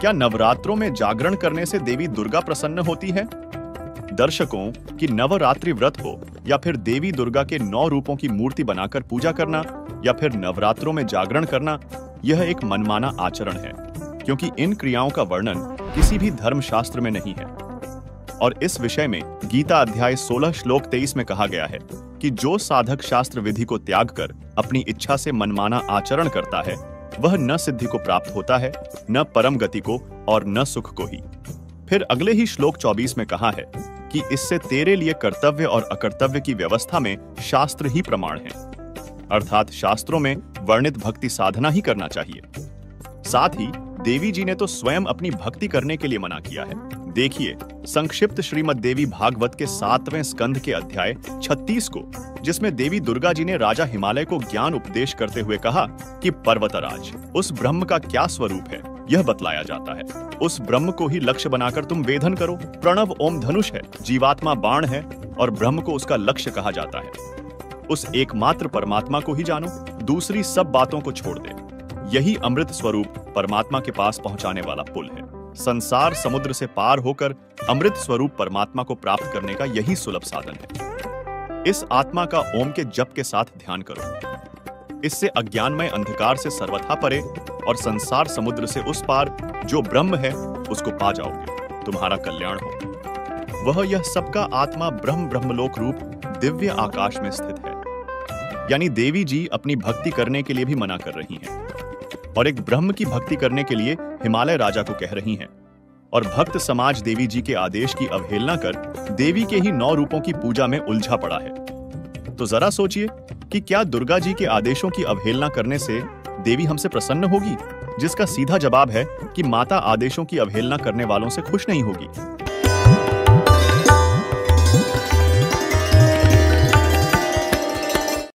क्या नवरात्रों में जागरण करने से देवी दुर्गा प्रसन्न होती है? दर्शकों, कि नवरात्रि व्रत हो या फिर देवी दुर्गा के 9 रूपों की मूर्ति बनाकर पूजा करना या फिर नवरात्रों में जागरण करना, यह एक मनमाना आचरण है, क्योंकि इन क्रियाओं का वर्णन किसी भी धर्मशास्त्र में नहीं है। और इस विषय में गीता अध्याय 16 श्लोक 23 में कहा गया है कि जो साधक शास्त्र विधि को त्याग कर अपनी इच्छा से मनमाना आचरण करता है, वह न सिद्धि को प्राप्त होता है, न परम गति को और न सुख को ही। फिर अगले ही श्लोक 24 में कहा है कि इससे तेरे लिए कर्तव्य और अकर्तव्य की व्यवस्था में शास्त्र ही प्रमाण है, अर्थात शास्त्रों में वर्णित भक्ति साधना ही करना चाहिए। साथ ही देवी जी ने तो स्वयं अपनी भक्ति करने के लिए मना किया है। देखिए संक्षिप्त श्रीमद् देवी भागवत के 7वें स्कंध के अध्याय 36 को, जिसमें देवी दुर्गा जी ने राजा हिमालय को ज्ञान उपदेश करते हुए कहा कि पर्वतराज, उस ब्रह्म का क्या स्वरूप है यह बतलाया जाता है। उस ब्रह्म को ही लक्ष्य बनाकर तुम वेधन करो। प्रणव ओम धनुष है, जीवात्मा बाण है और ब्रह्म को उसका लक्ष्य कहा जाता है। उस एकमात्र परमात्मा को ही जानो, दूसरी सब बातों को छोड़ दे। यही अमृत स्वरूप परमात्मा के पास पहुंचाने वाला पुल है। संसार समुद्र से पार होकर अमृत स्वरूप परमात्मा को प्राप्त करने का यही सुलभ साधन है। इस आत्मा का ओम के जप के साथ ध्यान करो। इससे अज्ञानमय अंधकार से सर्वथा परे और संसार समुद्र से उस पार जो ब्रह्म है उसको पा जाओगे। तुम्हारा कल्याण हो। वह यह सबका आत्मा ब्रह्म ब्रह्मलोक रूप दिव्य आकाश में स्थित है। यानी देवी जी अपनी भक्ति करने के लिए भी मना कर रही हैं और एक ब्रह्म की भक्ति करने के लिए हिमालय राजा को कह रही हैं। और भक्त समाज देवी जी के आदेश की अवहेलना कर देवी के ही 9 रूपों की पूजा में उलझा पड़ा है। तो जरा सोचिए कि क्या दुर्गा जी के आदेशों की अवहेलना करने से देवी हमसे प्रसन्न होगी? जिसका सीधा जवाब है कि माता आदेशों की अवहेलना करने वालों से खुश नहीं होगी।